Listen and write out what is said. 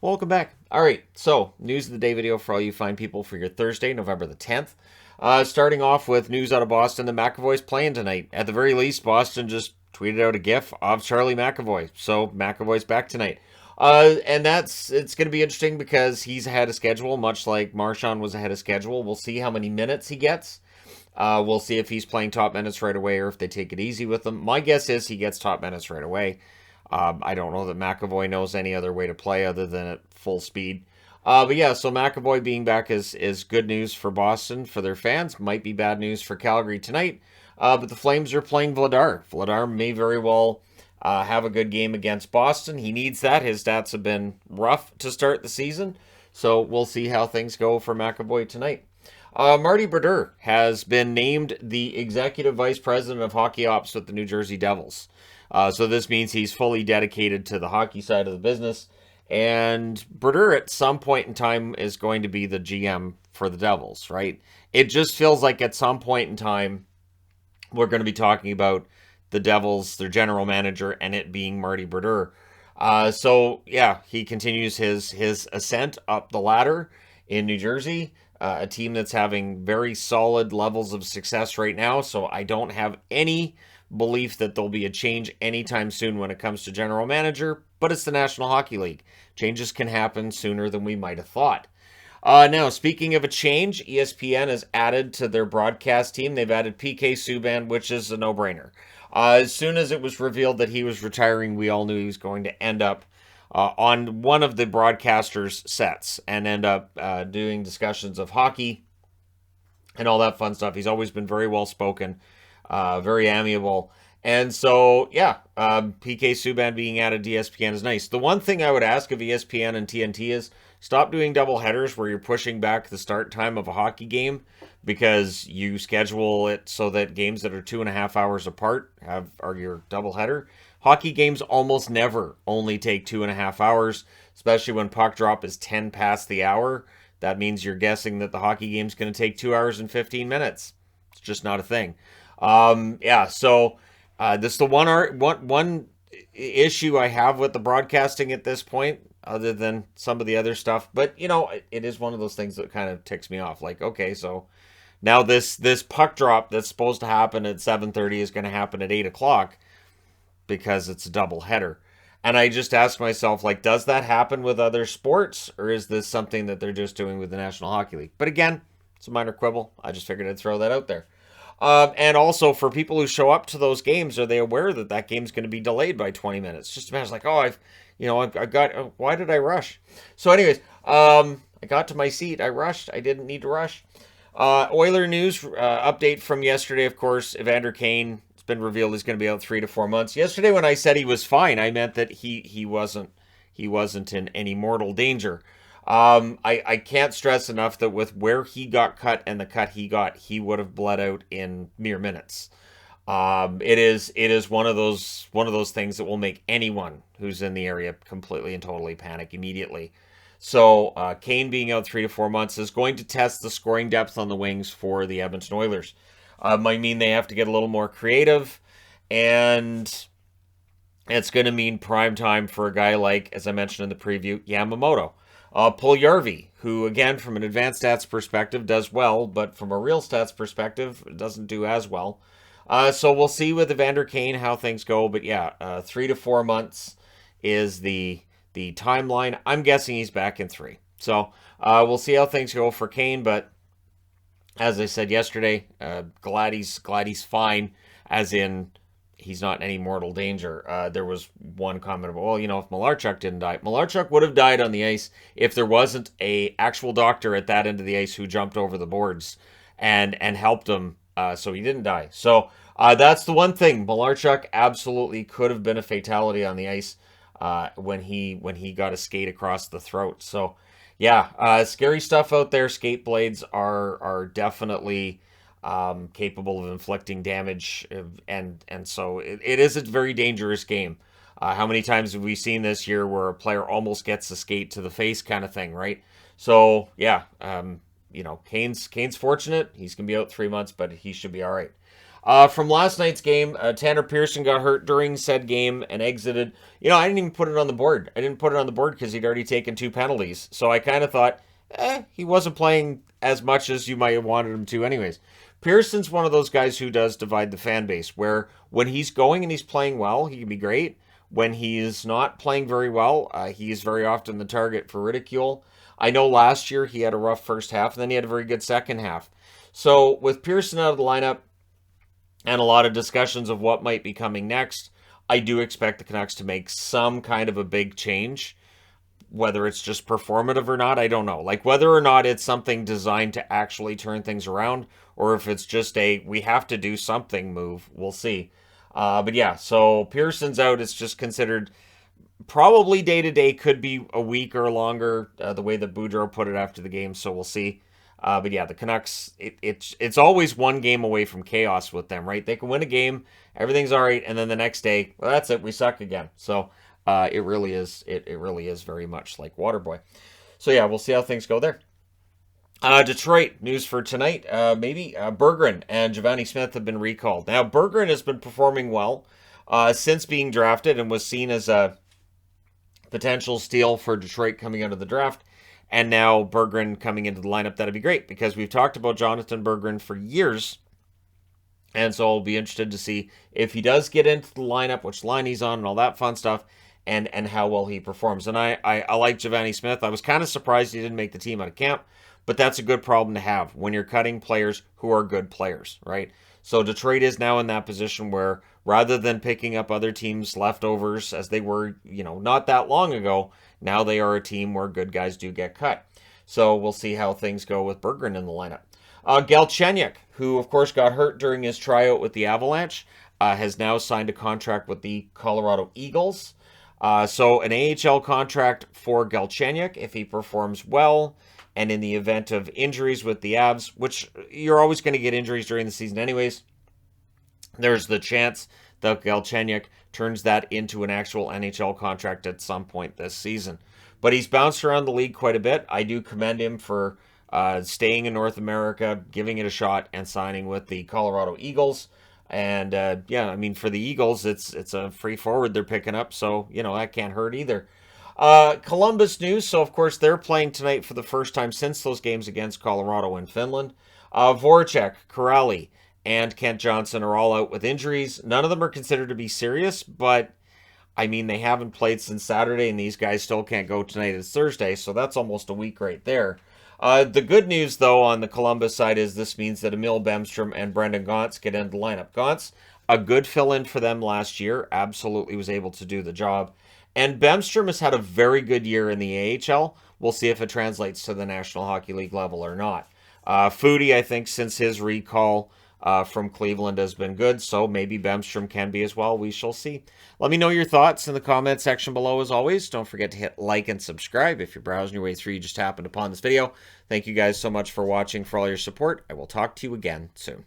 Welcome back. All right, so news of the day video for all you fine people for your Thursday, November the 10th. Starting off with news out of Boston, the McAvoy's playing tonight. At the very least, Boston just tweeted out a GIF of Charlie McAvoy, so McAvoy's back tonight. And it's going to be interesting because he's ahead of schedule, much like Marchand was ahead of schedule. We'll see how many minutes he gets. We'll see if he's playing top minutes right away or if they take it easy with him. My guess is he gets top minutes right away. I don't know that McAvoy knows any other way to play other than at full speed. But yeah, so McAvoy being back is good news for Boston, for their fans. Might be bad news for Calgary tonight. But the Flames are playing Vladar. Vladar may very well have a good game against Boston. He needs that. His stats have been rough to start the season. So we'll see how things go for McAvoy tonight. Marty Brodeur has been named the Executive Vice President of Hockey Ops with the New Jersey Devils. So this means he's fully dedicated to the hockey side of the business. And Brodeur at some point in time is going to be the GM for the Devils, right? It just feels like at some point in time, we're going to be talking about the Devils, their general manager, and it being Marty Brodeur. So yeah, he continues his ascent up the ladder in New Jersey, a team that's having very solid levels of success right now. So I don't have any belief that there'll be a change anytime soon when it comes to general manager, but it's the National Hockey League. Changes can happen sooner than we might have thought. Now, speaking of a change, ESPN has added to their broadcast team. They've added PK Subban, which is a no-brainer. As soon as it was revealed that he was retiring, we all knew he was going to end up on one of the broadcasters' sets and end up doing discussions of hockey and all that fun stuff. He's always been very well spoken, very amiable. And so, yeah, PK Subban being added to ESPN is nice. The one thing I would ask of ESPN and TNT is stop doing double headers where you're pushing back the start time of a hockey game because you schedule it so that games that are 2.5 hours apart are your double header. Hockey games almost never only take 2.5 hours, especially when puck drop is 10 past the hour. That means you're guessing that the hockey game's going to take 2 hours and 15 minutes. It's just not a thing. Yeah, so this is the one issue I have with the broadcasting at this point, other than some of the other stuff. But it is one of those things that kind of ticks me off. Like, okay, so now this puck drop that's supposed to happen at 7:30 is going to happen at 8 o'clock because it's a double header. And I just ask myself, like, does that happen with other sports, or is this something that they're just doing with the National Hockey League? But again, it's a minor quibble. I just figured I'd throw that out there. And also for people who show up to those games, are they aware that that game's going to be delayed by 20 minutes? Just imagine, like, oh, I've got. Why did I rush? So, anyways, I got to my seat. I rushed. I didn't need to rush. Oiler news update from yesterday. Of course, Evander Kane. It's been revealed he's going to be out 3 to 4 months. Yesterday, when I said he was fine, I meant that he wasn't in any mortal danger. I can't stress enough that with where he got cut and the cut he got, he would have bled out in mere minutes. It is one of those things that will make anyone who's in the area completely and totally panic immediately. So Kane being out 3 to 4 months is going to test the scoring depth on the wings for the Edmonton Oilers. Might mean they have to get a little more creative, and it's going to mean prime time for a guy like, as I mentioned in the preview, Yamamoto. Puljujärvi, who, again, from an advanced stats perspective, does well, but from a real stats perspective, doesn't do as well. So we'll see with Evander Kane how things go. But yeah, 3 to 4 months is the timeline. I'm guessing he's back in 3. So we'll see how things go for Kane. But as I said yesterday, glad he's fine, as in he's not in any mortal danger. There was one comment about, well, if Malarchuk didn't die, Malarchuk would have died on the ice if there wasn't a actual doctor at that end of the ice who jumped over the boards and helped him, so he didn't die. So that's the one thing. Malarchuk absolutely could have been a fatality on the ice when he got a skate across the throat. So yeah, scary stuff out there. Skate blades are definitely capable of inflicting damage, and so it is a very dangerous game. How many times have we seen this year where a player almost gets a skate to the face, kind of thing, right? So yeah, Kane's fortunate. He's gonna be out 3 months, but he should be all right. From last night's game, Tanner Pearson got hurt during said game and exited. I didn't even put it on the board. I didn't put it on the board because he'd already taken 2 penalties. So I kind of thought, he wasn't playing as much as you might have wanted him to anyways. Pearson's one of those guys who does divide the fan base, where when he's going and he's playing well, he can be great. When he's not playing very well, he is very often the target for ridicule. I know last year he had a rough first half, and then he had a very good second half. So with Pearson out of the lineup, and a lot of discussions of what might be coming next, I do expect the Canucks to make some kind of a big change. Whether it's just performative or not, I don't know. Like whether or not it's something designed to actually turn things around, or if it's just a we have to do something move, we'll see. But yeah, so Pearson's out. It's just considered probably day to day, could be a week or longer, the way that Brodeur put it after the game, so we'll see. But yeah, the Canucks, it's always one game away from chaos with them, right? They can win a game, everything's all right, and then the next day, well, that's it, we suck again. So it really is very much like Waterboy. So yeah, we'll see how things go there. Detroit, news for tonight, maybe Berggren and Giovanni Smith have been recalled. Now, Berggren has been performing well since being drafted and was seen as a potential steal for Detroit coming out of the draft. And now Berggren coming into the lineup, that'd be great because we've talked about Jonathan Berggren for years. And so I'll be interested to see if he does get into the lineup, which line he's on and all that fun stuff, and how well he performs. And I like Giovanni Smith. I was kind of surprised he didn't make the team out of camp, but that's a good problem to have when you're cutting players who are good players, right? So Detroit is now in that position where rather than picking up other teams' leftovers as they were, not that long ago, now they are a team where good guys do get cut. So we'll see how things go with Berggren in the lineup. Galchenyuk, who of course got hurt during his tryout with the Avalanche, has now signed a contract with the Colorado Eagles. So an AHL contract for Galchenyuk if he performs well. And in the event of injuries with the Avs, which you're always going to get injuries during the season anyways, there's the chance that Galchenyuk turns that into an actual NHL contract at some point this season. But he's bounced around the league quite a bit. I do commend him for staying in North America, giving it a shot, and signing with the Colorado Eagles. And for the Eagles, it's a free forward they're picking up, so that can't hurt either. Columbus news. So of course they're playing tonight for the first time since those games against Colorado and Finland. Voracek, Corrali, and Kent Johnson are all out with injuries. None of them are considered to be serious, but they haven't played since Saturday, and these guys still can't go tonight. It's Thursday, so that's almost a week right there. The good news, though, on the Columbus side is this means that Emil Bemstrom and Brendan Gaunce get into the lineup. Gaunce, a good fill-in for them last year, absolutely was able to do the job. And Bemstrom has had a very good year in the AHL. We'll see if it translates to the National Hockey League level or not. Foodie, I think, since his recall from Cleveland has been good, so maybe Bemstrom can be as well. We shall see. Let me know your thoughts in the comment section below as always. Don't forget to hit like and subscribe. If you're browsing your way through, you just happened upon this video. Thank you guys so much for watching, for all your support. I will talk to you again soon.